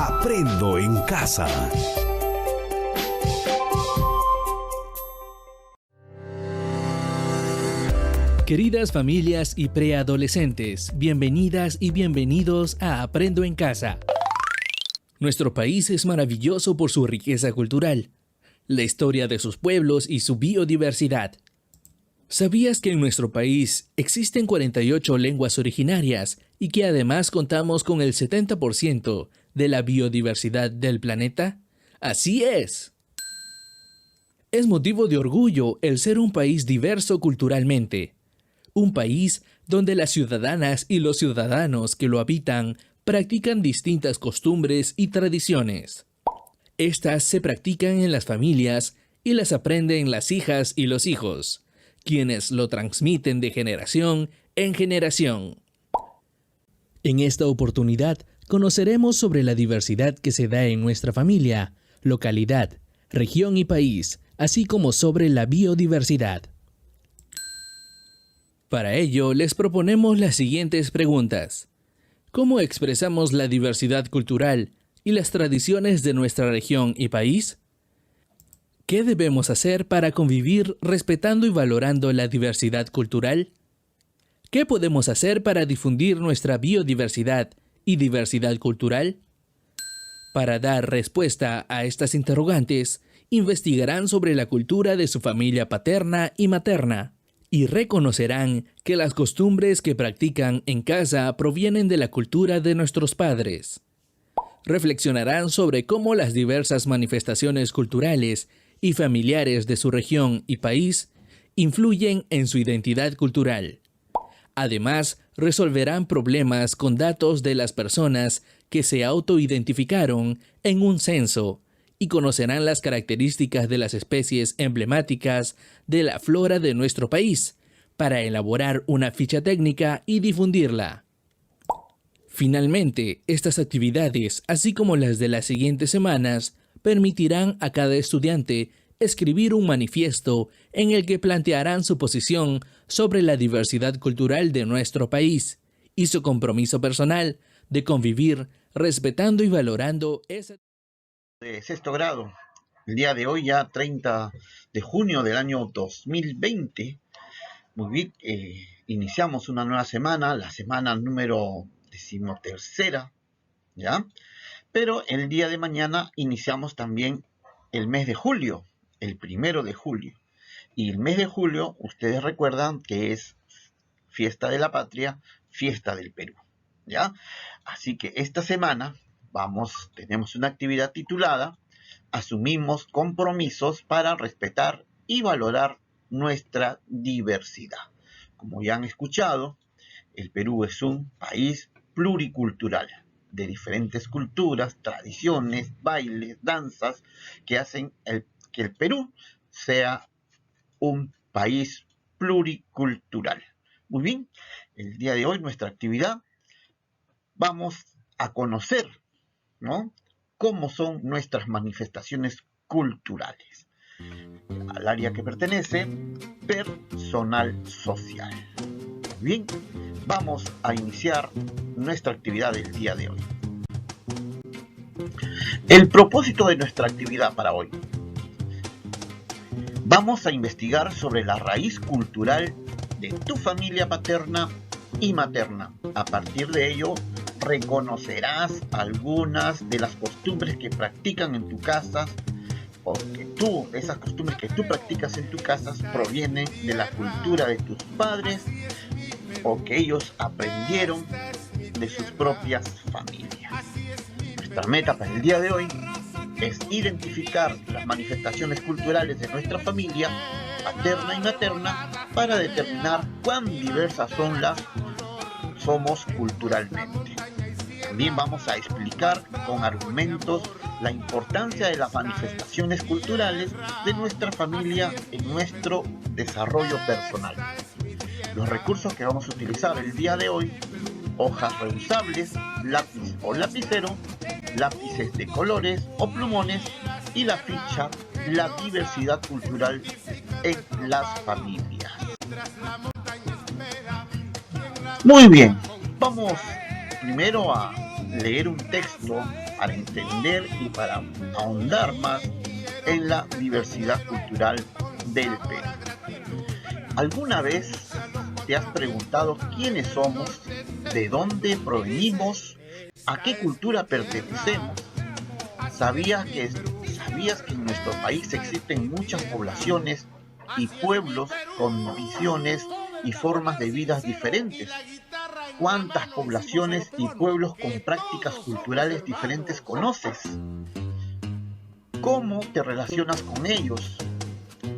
Aprendo en casa. Queridas familias y preadolescentes, bienvenidas y bienvenidos a Aprendo en Casa. Nuestro país es maravilloso por su riqueza cultural, la historia de sus pueblos y su biodiversidad. ¿Sabías que en nuestro país existen 48 lenguas originarias y que además contamos con el 70% de la biodiversidad del planeta? ¡Así es! Es motivo de orgullo el ser un país diverso culturalmente. Un país donde las ciudadanas y los ciudadanos que lo habitan practican distintas costumbres y tradiciones. Estas se practican en las familias y las aprenden las hijas y los hijos, quienes lo transmiten de generación en generación. En esta oportunidad conoceremos sobre la diversidad que se da en nuestra familia, localidad, región y país, así como sobre la biodiversidad. Para ello, les proponemos las siguientes preguntas. ¿Cómo expresamos la diversidad cultural y las tradiciones de nuestra región y país? ¿Qué debemos hacer para convivir respetando y valorando la diversidad cultural? ¿Qué podemos hacer para difundir nuestra biodiversidad y diversidad cultural? Para dar respuesta a estas interrogantes, investigarán sobre la cultura de su familia paterna y materna y reconocerán que las costumbres que practican en casa provienen de la cultura de nuestros padres. Reflexionarán sobre cómo las diversas manifestaciones culturales y familiares de su región y país influyen en su identidad cultural. Además, resolverán problemas con datos de las personas que se autoidentificaron en un censo y conocerán las características de las especies emblemáticas de la flora de nuestro país para elaborar una ficha técnica y difundirla. Finalmente, estas actividades, así como las de las siguientes semanas, permitirán a cada estudiante escribir un manifiesto en el que plantearán su posición sobre la diversidad cultural de nuestro país y su compromiso personal de convivir respetando y valorando esa de sexto grado. El día de hoy, ya 30 de junio del año 2020, muy bien, iniciamos una nueva semana, la semana número 13ª, ¿ya? Pero el día de mañana iniciamos también el mes de julio, el 1 de julio. Y el mes de julio, ustedes recuerdan que es fiesta de la patria, fiesta del Perú, ¿ya? Así que esta semana tenemos una actividad titulada Asumimos compromisos para respetar y valorar nuestra diversidad. Como ya han escuchado, el Perú es un país pluricultural, de diferentes culturas, tradiciones, bailes, danzas, que hacen que el Perú sea un país pluricultural. Muy bien, el día de hoy nuestra actividad vamos a conocer, ¿no?, cómo son nuestras manifestaciones culturales. Al área que pertenece, personal social. Bien, vamos a iniciar nuestra actividad del día de hoy. El propósito de nuestra actividad para hoy. Vamos a investigar sobre la raíz cultural de tu familia paterna y materna. A partir de ello, reconocerás algunas de las costumbres que practican en tu casa, porque esas costumbres que tú practicas en tu casa provienen de la cultura de tus padres o que ellos aprendieron de sus propias familias. Nuestra meta para el día de hoy es identificar las manifestaciones culturales de nuestra familia paterna y materna para determinar cuán diversas somos culturalmente. También vamos a explicar con argumentos la importancia de las manifestaciones culturales de nuestra familia en nuestro desarrollo personal. Los recursos que vamos a utilizar el día de hoy: hojas reusables, lápiz o lapicero, lápices de colores o plumones y la ficha La diversidad cultural en las familias. Muy bien, vamos primero a leer un texto para entender y para ahondar más en la diversidad cultural del Perú. ¿Alguna vez te has preguntado quiénes somos, de dónde provenimos, a qué cultura pertenecemos? ¿Sabías que en nuestro país existen muchas poblaciones y pueblos con visiones y formas de vida diferentes? ¿Cuántas poblaciones y pueblos con prácticas culturales diferentes conoces? ¿Cómo te relacionas con ellos?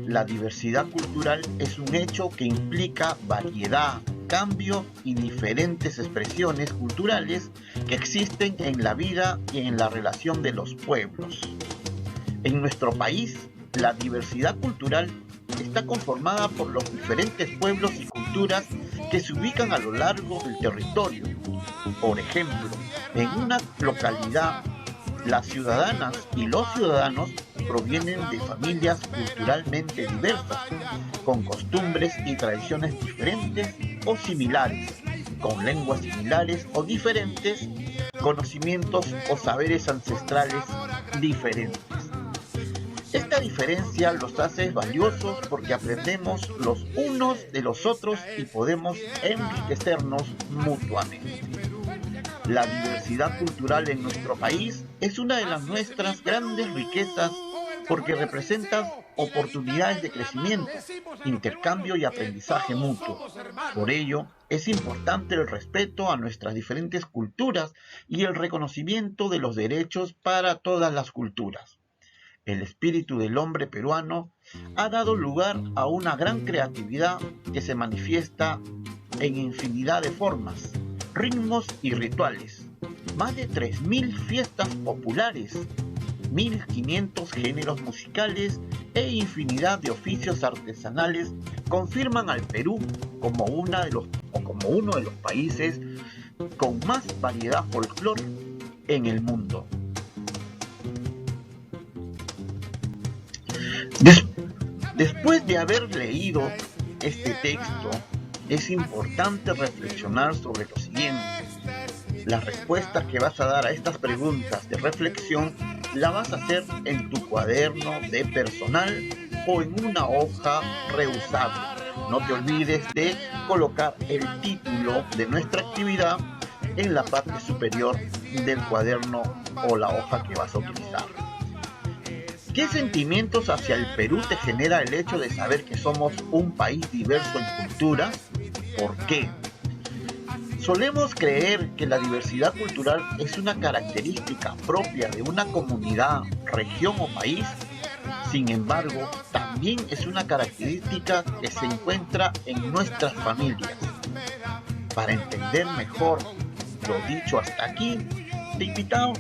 La diversidad cultural es un hecho que implica variedad, cambio y diferentes expresiones culturales que existen en la vida y en la relación de los pueblos. En nuestro país, la diversidad cultural está conformada por los diferentes pueblos y culturas que se ubican a lo largo del territorio. Por ejemplo, en una localidad, las ciudadanas y los ciudadanos provienen de familias culturalmente diversas, con costumbres y tradiciones diferentes o similares, con lenguas similares o diferentes, conocimientos o saberes ancestrales diferentes. Esta diferencia los hace valiosos porque aprendemos los unos de los otros y podemos enriquecernos mutuamente. La diversidad cultural en nuestro país es una de nuestras grandes riquezas porque representa oportunidades de crecimiento, intercambio y aprendizaje mutuo. Por ello, es importante el respeto a nuestras diferentes culturas y el reconocimiento de los derechos para todas las culturas. El espíritu del hombre peruano ha dado lugar a una gran creatividad que se manifiesta en infinidad de formas, ritmos y rituales, más de 3.000 fiestas populares, 1.500 géneros musicales e infinidad de oficios artesanales confirman al Perú como uno de los países con más variedad folclórica en el mundo. Después de haber leído este texto, es importante reflexionar sobre lo siguiente. Las respuestas que vas a dar a estas preguntas de reflexión la vas a hacer en tu cuaderno de personal o en una hoja reusable. No te olvides de colocar el título de nuestra actividad en la parte superior del cuaderno o la hoja que vas a utilizar. ¿Qué sentimientos hacia el Perú te genera el hecho de saber que somos un país diverso en cultura? ¿Por qué? Solemos creer que la diversidad cultural es una característica propia de una comunidad, región o país. Sin embargo, también es una característica que se encuentra en nuestras familias. Para entender mejor lo dicho hasta aquí, te invito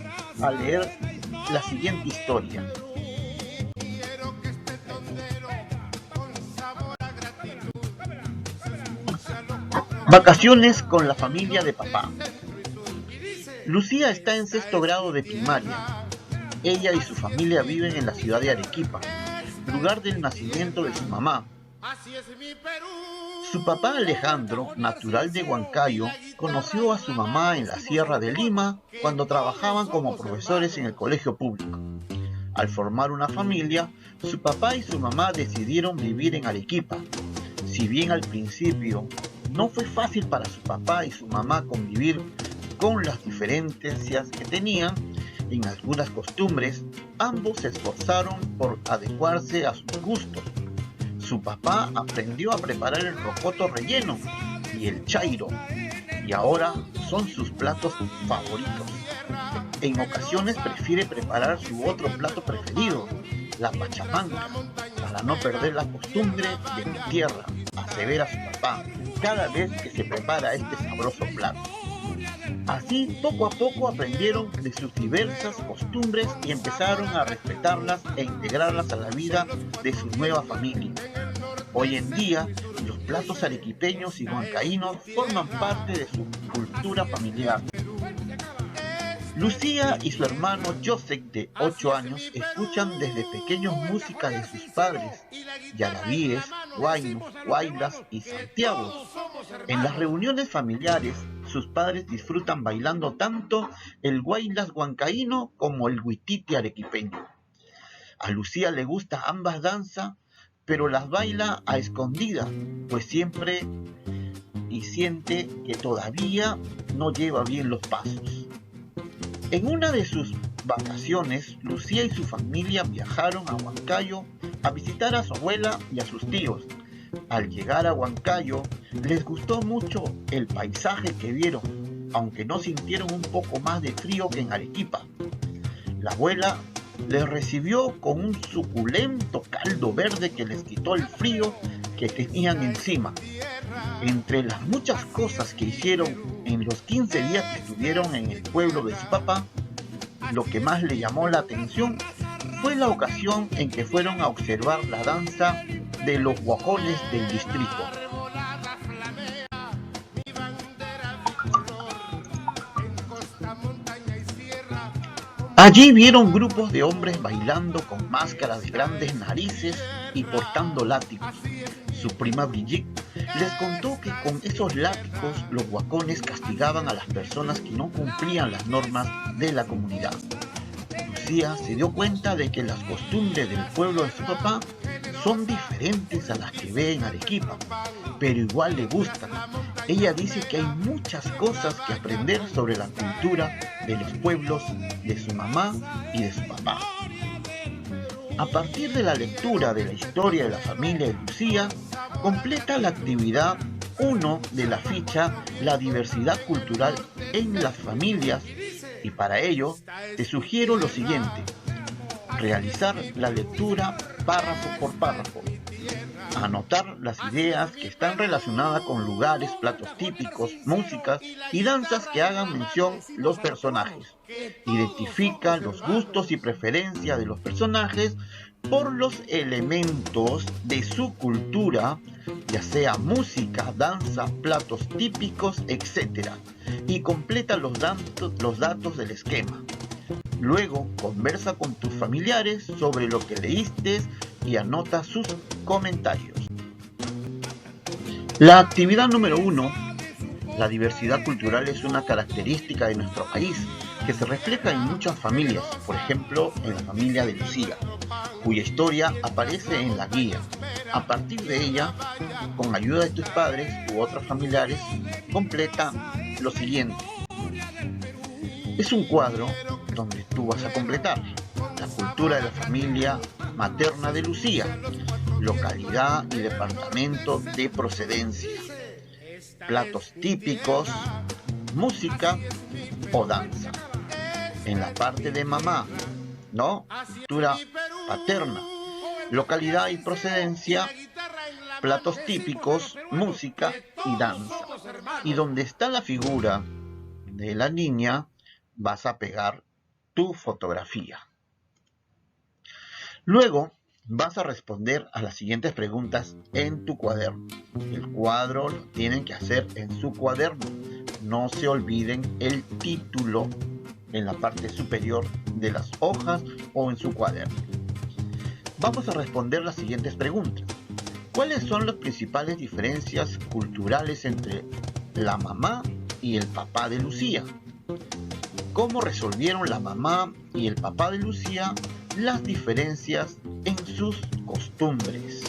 a leer la siguiente historia. Vacaciones con la familia de papá. Lucía está en 6º grado de primaria. Ella y su familia viven en la ciudad de Arequipa, lugar del nacimiento de su mamá. Su papá Alejandro, natural de Huancayo, conoció a su mamá en la Sierra de Lima cuando trabajaban como profesores en el colegio público. Al formar una familia, su papá y su mamá decidieron vivir en Arequipa. Si bien al principio no fue fácil para su papá y su mamá convivir con las diferencias que tenían en algunas costumbres, ambos se esforzaron por adecuarse a sus gustos. Su papá aprendió a preparar el rocoto relleno y el chairo, y ahora son sus platos favoritos. En ocasiones prefiere preparar su otro plato preferido, la pachamanca, para no perder la costumbre de mi tierra, asevera su papá, cada vez que se prepara este sabroso plato. Así, poco a poco aprendieron de sus diversas costumbres y empezaron a respetarlas e integrarlas a la vida de su nueva familia. Hoy en día, los platos arequipeños y huancaínos forman parte de su cultura familiar. Lucía y su hermano Joseph, de 8 años, escuchan desde pequeños música de sus padres, yarabíes, huaynos, huaylas y santiagos. En las reuniones familiares sus padres disfrutan bailando tanto el guaylas huancaíno como el huititi arequipeño. A Lucía le gusta ambas danzas, pero las baila a escondidas, pues siempre y siente que todavía no lleva bien los pasos. En una de sus vacaciones, Lucía y su familia viajaron a Huancayo a visitar a su abuela y a sus tíos. Al llegar a Huancayo, les gustó mucho el paisaje que vieron, aunque no sintieron un poco más de frío que en Arequipa. La abuela les recibió con un suculento caldo verde que les quitó el frío que tenían encima. Entre las muchas cosas que hicieron en los 15 días que estuvieron en el pueblo de su papá, lo que más le llamó la atención fue la ocasión en que fueron a observar la danza de los guajones del distrito. Allí vieron grupos de hombres bailando con máscaras de grandes narices y portando látigos. Su prima Brigitte les contó que con esos látigos los guacones castigaban a las personas que no cumplían las normas de la comunidad. Lucía se dio cuenta de que las costumbres del pueblo de su papá son diferentes a las que ve en Arequipa, pero igual le gustan. Ella dice que hay muchas cosas que aprender sobre la cultura de los pueblos de su mamá y de su papá. A partir de la lectura de la historia de la familia de Lucía, completa la actividad 1 de la ficha La diversidad cultural en las familias, y para ello te sugiero lo siguiente: realizar la lectura párrafo por párrafo, anotar las ideas que están relacionadas con lugares, platos típicos, músicas y danzas que hagan mención los personajes. Identifica los gustos y preferencias de los personajes por los elementos de su cultura, ya sea música, danza, platos típicos, etc. Y completa los datos del esquema. Luego conversa con tus familiares sobre lo que leíste y anota sus comentarios. La actividad número 1, la diversidad cultural, es una característica de nuestro país que se refleja en muchas familias, por ejemplo en la familia de Lucía, cuya historia aparece en la guía. A partir de ella, con ayuda de tus padres u otros familiares, completa lo siguiente. Es un cuadro donde tú vas a completar la cultura de la familia materna de Lucía, localidad y departamento de procedencia, platos típicos, música o danza. En la parte de mamá, ¿no? Cultura paterna, localidad y procedencia, platos típicos, música y danza. Y donde está la figura de la niña, vas a pegar tu fotografía. Luego vas a responder a las siguientes preguntas en tu cuaderno. El cuadro lo tienen que hacer en su cuaderno. No se olviden el título en la parte superior de las hojas o en su cuaderno. Vamos a responder las siguientes preguntas. ¿Cuáles son las principales diferencias culturales entre la mamá y el papá de Lucía? ¿Cómo resolvieron la mamá y el papá de Lucía las diferencias en sus costumbres?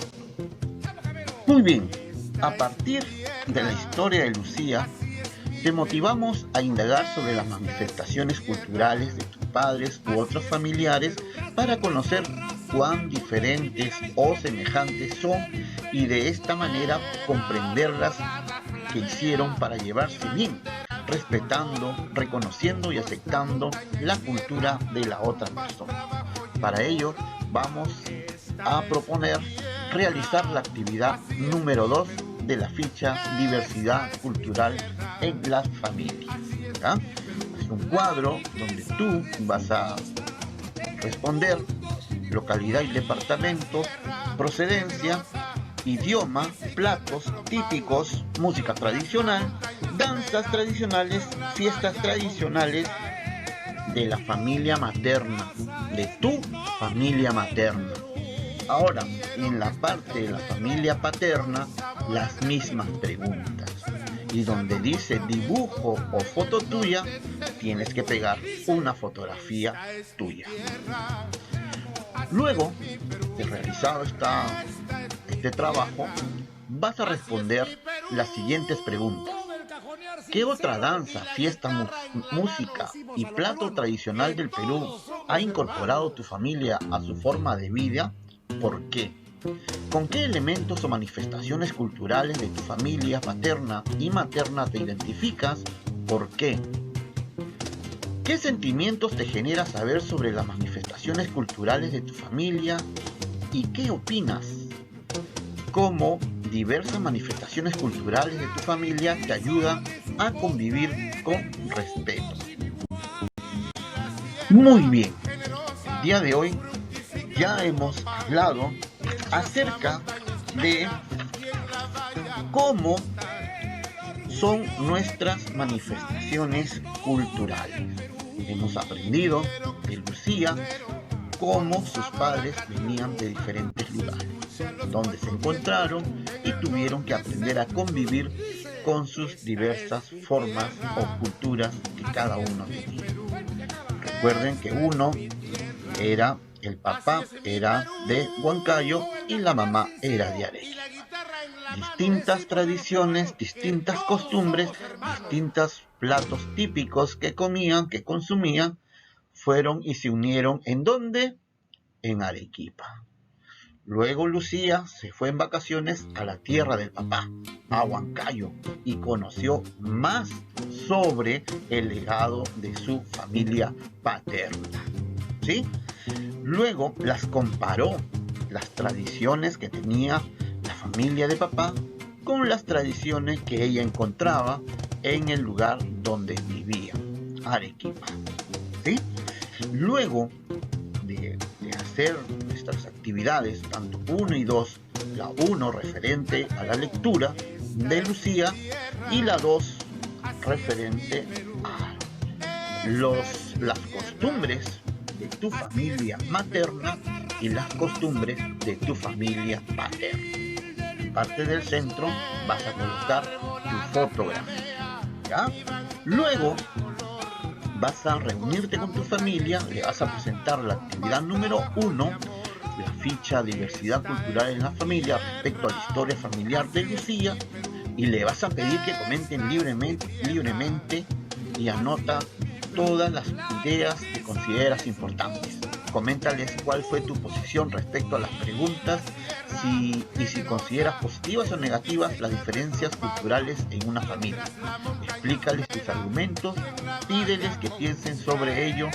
Muy bien, a partir de la historia de Lucía, te motivamos a indagar sobre las manifestaciones culturales de tus padres u otros familiares para conocer cuán diferentes o semejantes son y de esta manera comprenderlas que hicieron para llevarse bien, respetando, reconociendo y aceptando la cultura de la otra persona. Para ello vamos a proponer realizar la actividad número 2 de la ficha Diversidad Cultural en las Familias. ¿Ya? Es un cuadro donde tú vas a responder localidad y departamento, procedencia, idioma, platos típicos, música tradicional, danzas tradicionales, fiestas tradicionales de la familia materna, de tu familia materna. Ahora, en la parte de la familia paterna, las mismas preguntas. Y donde dice dibujo o foto tuya, tienes que pegar una fotografía tuya. Luego de realizado este trabajo, vas a responder las siguientes preguntas. ¿Qué otra danza, fiesta, música y plato tradicional del Perú ha incorporado tu familia a su forma de vida? ¿Por qué? ¿Con qué elementos o manifestaciones culturales de tu familia paterna y materna te identificas? ¿Por qué? ¿Qué sentimientos te genera saber sobre las manifestaciones culturales de tu familia? ¿Y qué opinas? ¿Cómo diversas manifestaciones culturales de tu familia te ayudan a convivir con respeto? Muy bien, el día de hoy ya hemos hablado acerca de cómo son nuestras manifestaciones culturales. Hemos aprendido de Lucía cómo sus padres venían de diferentes lugares, donde se encontraron y tuvieron que aprender a convivir con sus diversas formas o culturas que cada uno tenía. Recuerden que el papá era de Huancayo y la mamá era de Arequipa. Distintas tradiciones, distintas costumbres, distintos platos típicos que comían, que consumían, fueron y se unieron ¿en dónde? En Arequipa. Luego Lucía se fue en vacaciones a la tierra del papá, a Huancayo, y conoció más sobre el legado de su familia paterna. ¿Sí? Luego las comparó, las tradiciones que tenía la familia de papá con las tradiciones que ella encontraba en el lugar donde vivía, Arequipa. ¿Sí? Luego de hacer nuestras actividades, tanto 1 y 2, la 1 referente a la lectura de Lucía y la 2 referente a las costumbres de tu familia materna y las costumbres de tu familia paterna. En parte del centro vas a colocar tu fotografía, ¿ya? Luego vas a reunirte con tu familia, le vas a presentar la actividad número 1, la ficha diversidad cultural en la familia respecto a la historia familiar de Lucía, y le vas a pedir que comenten libremente y anota todas las ideas que consideras importantes. Coméntales cuál fue tu posición respecto a las preguntas y si consideras positivas o negativas las diferencias culturales en una familia. Explícales tus argumentos, pídeles que piensen sobre ello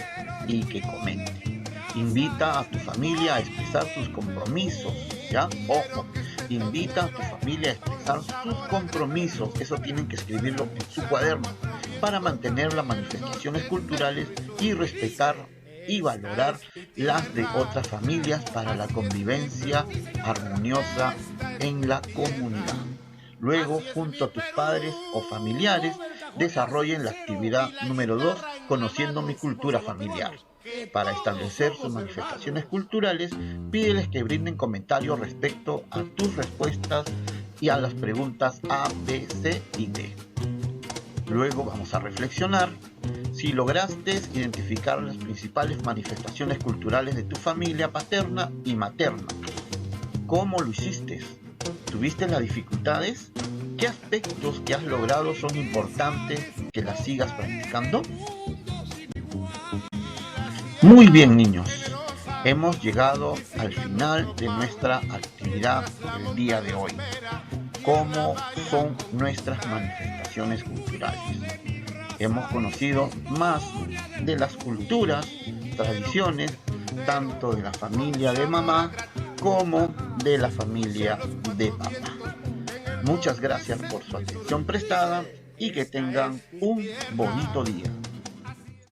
y que comenten. Invita a tu familia a expresar sus compromisos, ¿ya? Ojo, invita a tu familia a expresar sus compromisos, eso tienen que escribirlo en su cuaderno, para mantener las manifestaciones culturales y respetar y valorar las de otras familias para la convivencia armoniosa en la comunidad. Luego, junto a tus padres o familiares, desarrollen la actividad número 2, conociendo mi cultura familiar. Para establecer sus manifestaciones culturales, pídeles que brinden comentarios respecto a tus respuestas y a las preguntas A, B, C y D. Luego vamos a reflexionar si lograste identificar las principales manifestaciones culturales de tu familia paterna y materna. ¿Cómo lo hiciste? ¿Tuviste las dificultades? ¿Qué aspectos que has logrado son importantes que las sigas practicando? Muy bien, niños. Hemos llegado al final de nuestra actividad del día de hoy. ¿Cómo son nuestras manifestaciones culturales? Hemos conocido más de las culturas, tradiciones, tanto de la familia de mamá como de la familia de papá. Muchas gracias por su atención prestada y que tengan un bonito día.